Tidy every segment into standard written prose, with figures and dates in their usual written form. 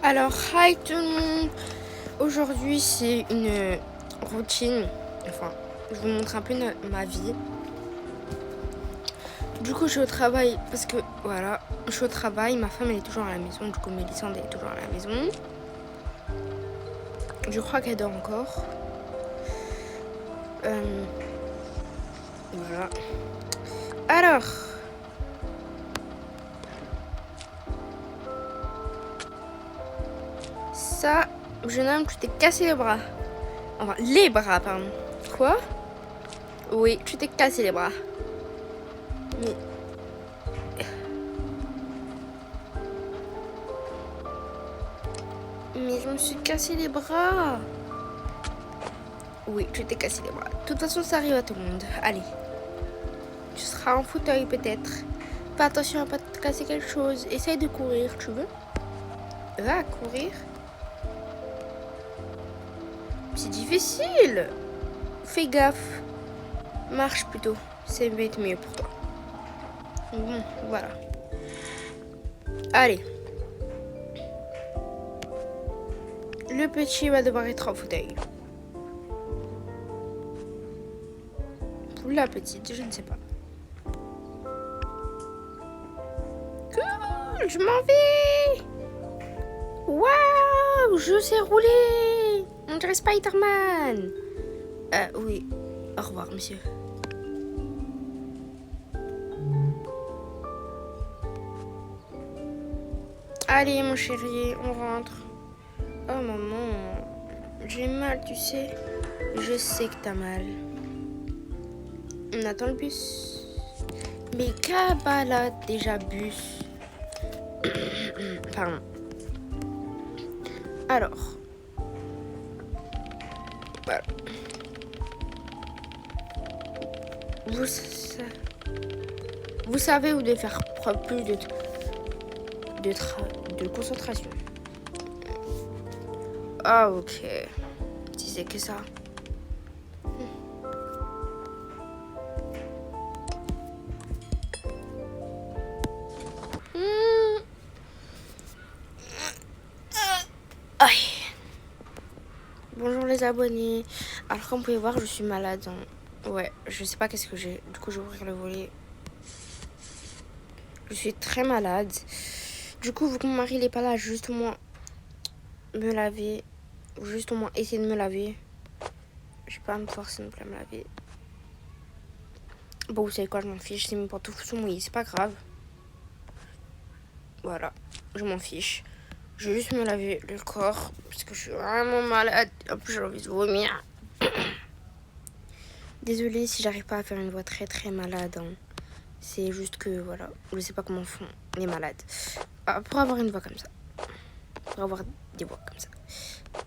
Alors, hi tout le monde. Aujourd'hui, c'est une routine. Enfin, je vous montre un peu ma vie. Du coup, je suis au travail parce que, voilà, je suis au travail. Ma femme, elle est toujours à la maison. Du coup, Mélissande, elle est toujours à la maison. Je crois qu'elle dort encore. Voilà. Alors, ça, jeune homme, tu t'es cassé les bras. Enfin, les bras, pardon. Quoi? Oui, tu t'es cassé les bras. Mais je me suis cassé les bras. Oui, tu t'es cassé les bras. De toute façon, ça arrive à tout le monde. Allez. Tu seras en fauteuil peut-être. Fais attention à pas te casser quelque chose. Essaye de courir, tu veux? Va courir. C'est difficile. Fais gaffe. Marche plutôt. C'est mieux pour toi. Bon, voilà. Allez. Le petit va devoir être en fauteuil. Ou la petite, je ne sais pas. Cool, je m'en vais. Waouh, je sais rouler. On dirait Spider-Man. Oui. Au revoir, monsieur. Allez, mon chéri, on rentre. Oh, maman. J'ai mal, tu sais. Je sais que t'as mal. On attend le bus. Mais Kabbalah, déjà bus. Pardon. Alors. Voilà. Vous savez où de faire preuve plus de concentration. Ah, ok. Si c'est que ça. Aïe. Bonjour les abonnés. Alors comme vous pouvez voir, je suis malade. Ouais, je sais pas qu'est-ce que j'ai. Du coup, je vais ouvrir le volet. Je suis très malade. Du coup, vu que mon mari n'est pas là, juste au moins me laver. Juste au moins essayer de me laver. Je vais pas me forcer non plus à me laver. Bon, vous savez quoi, je m'en fiche. Si mes pantoufles sont mouillées, c'est pas grave. Voilà, je m'en fiche. Je vais juste me laver le corps parce que je suis vraiment malade. En plus, j'ai envie de vomir. Désolée si j'arrive pas à faire une voix très très malade. Hein. C'est juste que voilà, je sais pas comment font les malades. Pour avoir une voix comme ça. Pour avoir des voix comme ça.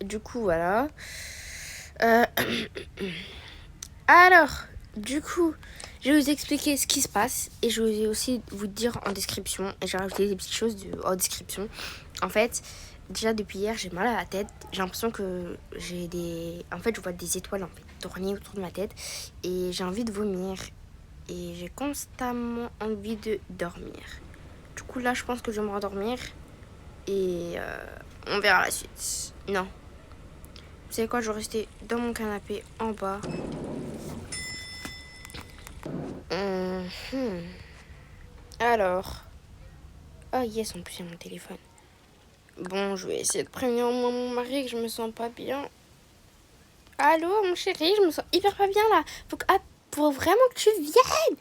Du coup, voilà. Alors, du coup, je vais vous expliquer ce qui se passe et je vais aussi vous dire en description. Et j'ai rajouté des petites choses en description. En fait, déjà depuis hier, j'ai mal à la tête. J'ai l'impression que j'ai des... En fait, je vois des étoiles en fait tourner autour de ma tête. Et j'ai envie de vomir. Et j'ai constamment envie de dormir. Du coup, là, je pense que je vais me rendormir. Et on verra la suite. Non. Vous savez quoi, je vais rester dans mon canapé en bas. Alors. Ah yes, en plus, il y a mon téléphone. Bon, je vais essayer de prévenir au moins mon mari que je me sens pas bien. Allô, mon chéri, je me sens hyper pas bien là. Faut vraiment que tu viennes.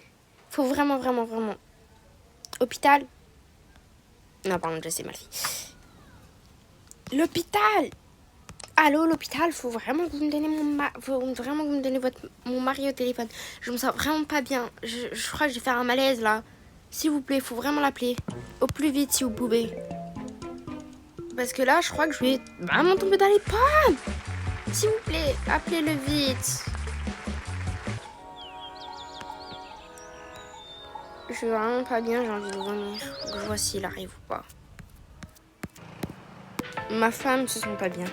Faut vraiment, vraiment, vraiment. Hôpital. Non, pardon, je sais mal fait. L'hôpital. Allô, l'hôpital, faut vraiment que vous me donnez mon mari au téléphone. Je me sens vraiment pas bien. Je crois que je vais faire un malaise là. S'il vous plaît, faut vraiment l'appeler. Au plus vite si vous pouvez. Parce que là, je crois que je vais vraiment tomber dans les pommes. S'il vous plaît, appelez-le vite. Je suis vraiment pas bien, j'ai envie de vomir. Faut que je vois s'il arrive ou pas. Ma femme se sent pas bien.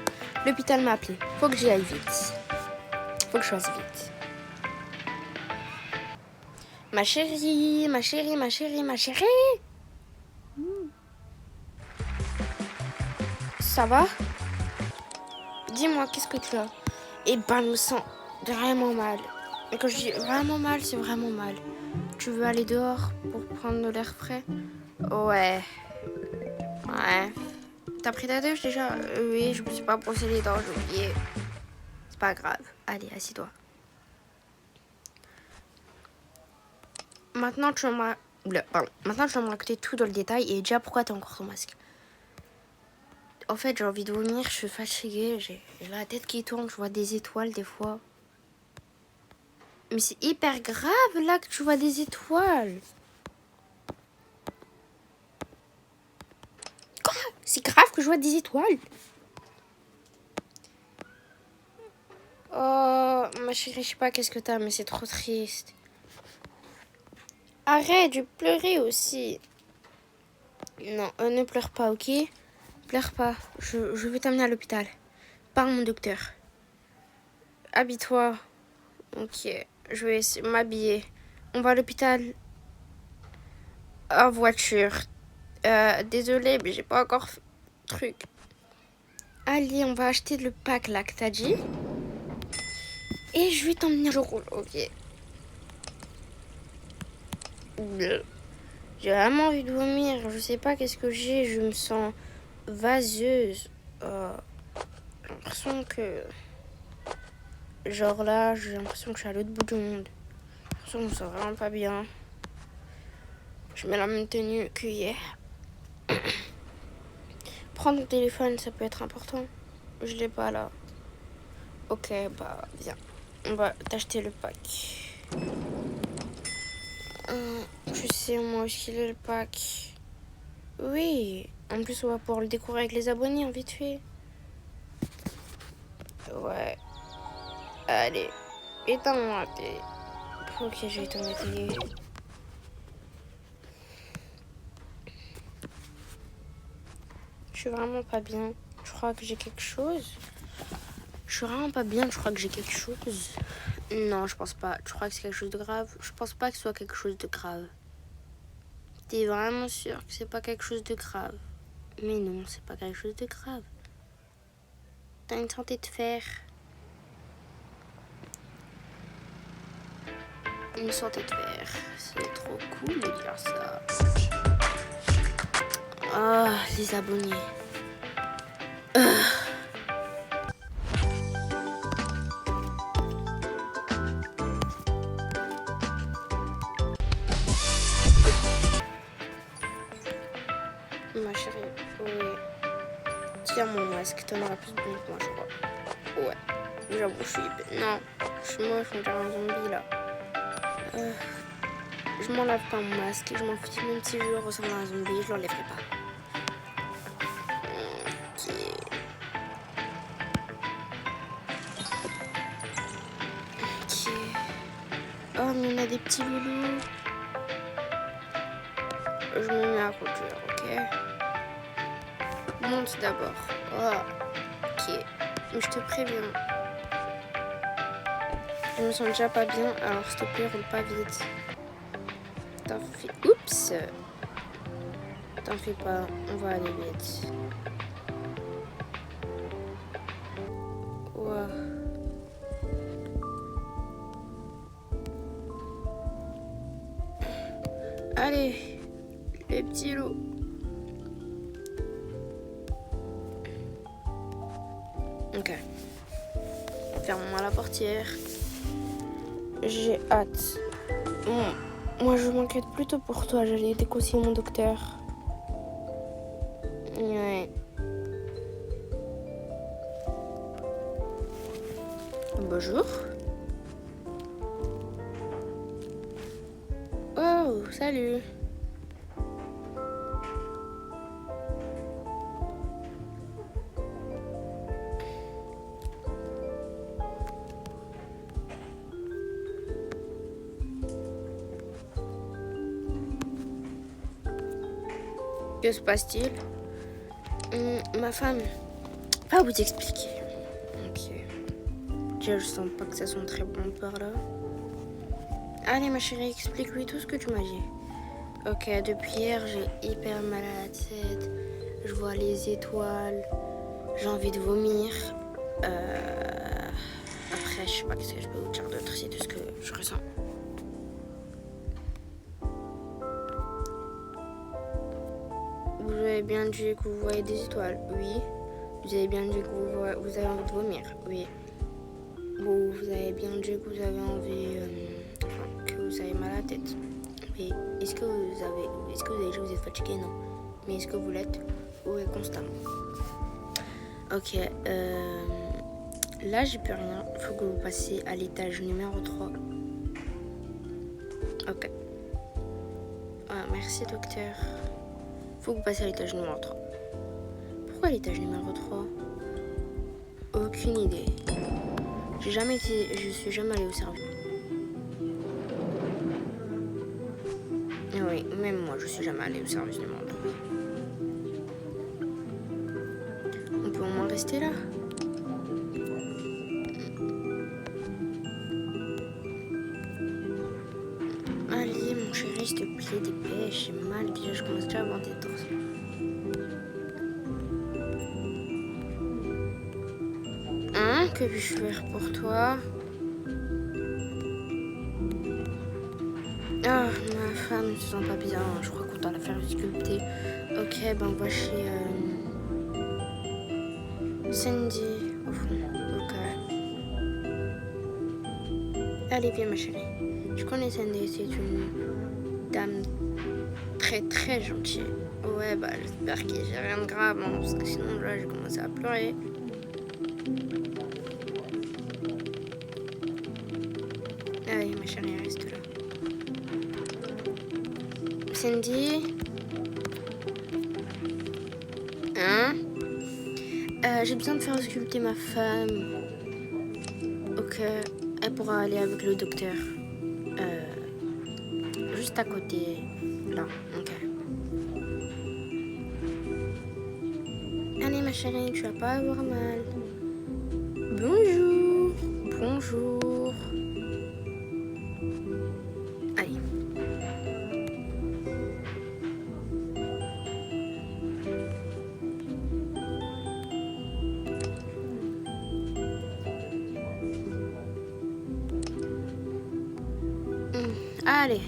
L'hôpital m'a appelé. Faut que j'y aille vite. Faut que je fasse vite. Ma chérie, ma chérie, ma chérie, ma chérie. ça va? Dis-moi, qu'est-ce que tu as? Eh ben, je me sens vraiment mal. Et quand je dis vraiment mal, c'est vraiment mal. Tu veux aller dehors pour prendre de l'air frais? Ouais. Ouais. T'as pris ta douche déjà? Oui, je me suis pas brossé les dents, j'ai oublié. C'est pas grave. Allez, assis-toi. Maintenant, tu vas me... Maintenant, tu vas me raconter tout dans le détail. Et déjà, pourquoi t'as encore ton masque? En fait, j'ai envie de vomir, je suis fatiguée. J'ai la tête qui tourne, je vois des étoiles des fois. Mais c'est hyper grave là que tu vois des étoiles. Quoi? C'est grave que je vois des étoiles? Oh, ma chérie, je sais pas qu'est-ce que t'as, mais c'est trop triste. Arrête, je vais pleurer aussi. Non, ne pleure pas, ok? Pleure pas. Je vais t'amener à l'hôpital. Par mon docteur. Habille-toi. Ok, je vais m'habiller. On va à l'hôpital en voiture. Désolée, mais j'ai pas encore fait le truc. Allez, on va acheter le pack là que t'as dit. Et je vais t'emmener. Je roule, ok. J'ai vraiment envie de vomir. Je sais pas qu'est-ce que j'ai. Je me sens vaseuse. J'ai l'impression que... Genre là, j'ai l'impression que je suis à l'autre bout du monde. J'ai l'impression que je me sens vraiment pas bien. Je mets la même tenue que hier. Prendre ton téléphone, ça peut être important. Je l'ai pas là. Ok, bah viens. On va t'acheter le pack. Tu sais moi où est-ce qu'il est le pack? Oui. En plus, on va pouvoir le découvrir avec les abonnés en vite fait. Ouais. Allez. Éteins-moi la télé. Ok, je vais éteindre la télé. Je suis vraiment pas bien. Je crois que j'ai quelque chose. Je suis vraiment pas bien. Je crois que j'ai quelque chose. Non, je pense pas. Tu crois que c'est quelque chose de grave? Je pense pas que ce soit quelque chose de grave. T'es vraiment sûr que c'est pas quelque chose de grave? Mais non, c'est pas quelque chose de grave. T'as une santé de fer. Une santé de fer. C'est trop cool de dire ça. Ah, les abonnés. Ma chérie, oui. Tiens mon masque, t'en auras plus besoin que moi, je crois. Ouais, j'avoue, je suis... Non, je suis moche, on dirait un zombie, là. Je m'enlève pas mon masque, je m'en fiche, même si je ressemble à un zombie, je l'enlèverai pas. Ok. Ok. Oh, mais on a des petits loulous. Je me mets à conduire, ok? Monte d'abord. Oh, ok. Mais je te préviens. Je me sens déjà pas bien, alors s'il te plaît, roule pas vite. T'en fais... Oups! T'en fais pas, on va aller vite. Wow. Allez, les petits loups. Ok. Ferme-moi la portière. J'ai hâte. Moi, je m'inquiète plutôt pour toi. J'allais déconseiller mon docteur. Ouais. Bonjour. Oh, salut. Que se passe-t-il? Ma femme va vous expliquer. Ok. Déjà, je sens pas que ça sent très bon par là. Allez, ma chérie, explique-lui tout ce que tu m'as dit. Ok, depuis hier, j'ai hyper mal à la tête. Je vois les étoiles. J'ai envie de vomir. Après, je sais pas ce que je peux vous dire d'autre, c'est tout ce que je ressens. Vous avez bien dit que vous voyez des étoiles? Oui. Vous avez bien dit que vous avez envie de vomir? Oui. Vous avez bien dit que vous avez envie... que vous avez mal à la tête? Oui. Est-ce que vous avez dit que vous êtes fatigué? Non. Mais est-ce que vous l'êtes? Oui, constamment. Ok. Là, j'ai plus rien. Il faut que vous passiez à l'étage numéro 3. Ok. Ah, merci, docteur. Faut que vous passiez à l'étage numéro 3. Pourquoi l'étage numéro 3? Aucune idée. Je suis jamais allée au service. Oui, même moi, je suis jamais allée au service numéro 3. On peut au moins rester là. Allez, mon chéri, s'il te plaît, dépêche. J'ai mal déjà, je commence déjà à avoir des torsions. Hein? Que puis-je faire pour toi? Ah, ma femme ne se sent pas bien. Je crois qu'on doit la faire sculpter. Ok, ben on va chez Sandy au fond. Ok. Allez, viens ma chérie. Je connais Sandy, c'est une dame très très gentille. Ouais, bah j'espère qu'il n'y a rien de grave, hein, parce que sinon là j'ai commencé à pleurer. Allez, ma chérie, reste là. Sandy? Hein? J'ai besoin de faire sculpter ma femme. Ok, elle pourra aller avec le docteur. Juste à côté, là, ok. Allez ma chérie, tu vas pas avoir mal. Bonjour, bonjour. Allez. Allez.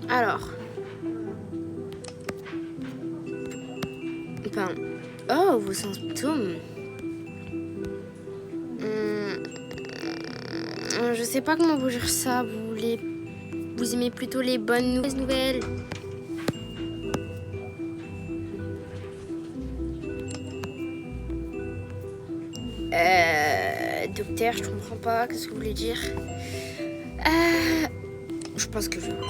Alors. Ben. Oh, vos symptômes. Je sais pas comment vous dire ça. Vous aimez plutôt les bonnes nouvelles. Docteur, je comprends pas. Qu'est-ce que vous voulez dire? Je pense que je vais me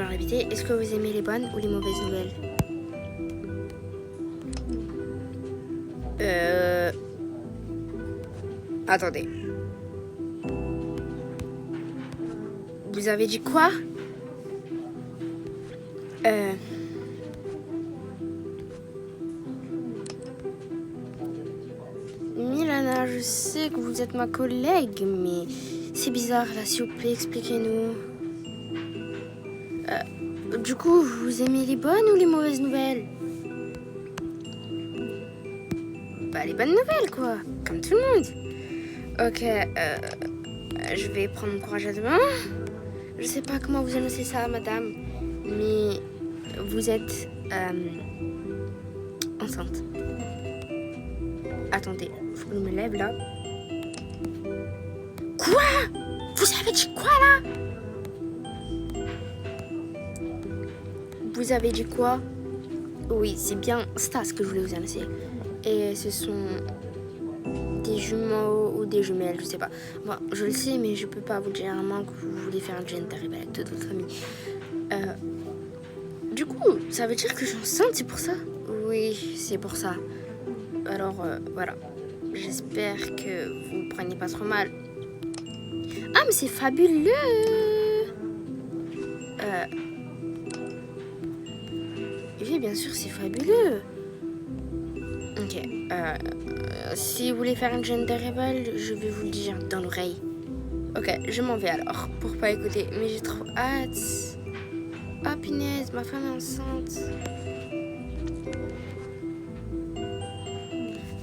répéter. Est-ce que vous aimez les bonnes ou les mauvaises nouvelles? Attendez. Vous avez dit quoi? Milana, je sais que vous êtes ma collègue, mais c'est bizarre là, s'il vous plaît, expliquez-nous. Du coup, vous aimez les bonnes ou les mauvaises nouvelles? Bah, les bonnes nouvelles, quoi, comme tout le monde. Ok, je vais prendre mon courage à deux mains. Je sais pas comment vous annoncez ça, madame, mais vous êtes enceinte. Attendez, faut que je me lève là. Quoi? Vous avez dit quoi là? Vous avez dit quoi? Oui, c'est bien ça ce que je voulais vous annoncer. Et ce sont des jumeaux ou des jumelles, je sais pas. Moi, je le sais, mais je peux pas vous dire, à moins que vous voulez faire un gender reveal avec toute votre famille. Du coup, ça veut dire que je suis enceinte, c'est pour ça? Oui, c'est pour ça. Alors, voilà. J'espère que vous ne prenez pas trop mal. Ah, mais c'est fabuleux! Oui, bien sûr, c'est fabuleux. Ok. Si vous voulez faire une gender reveal, je vais vous le dire dans l'oreille. Ok, je m'en vais alors pour pas écouter. Mais j'ai trop hâte. Ah punaise, ma femme est enceinte.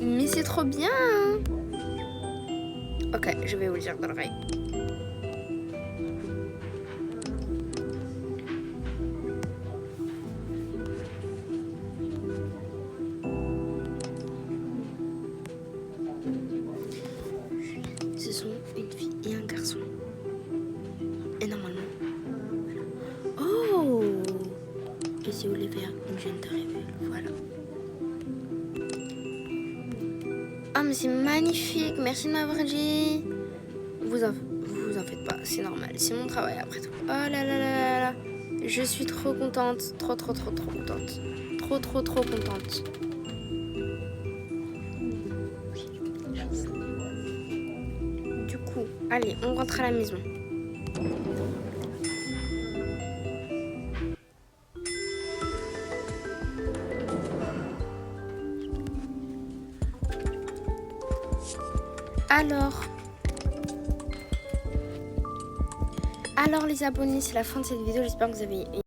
Mais c'est trop bien. Ok, je vais vous le dire dans l'oreille. Ce sont une fille et un garçon. Et normalement... Oh! Et si vous voulez faire une gender reveal, voilà. Ah mais c'est magnifique, merci de m'avoir dit. Vous en faites pas, c'est normal, c'est mon travail après tout. Oh là là là là là, je suis trop contente, trop contente. Trop contente. Du coup, allez, on rentre à la maison. Alors les abonnés, c'est la fin de cette vidéo. J'espère que vous avez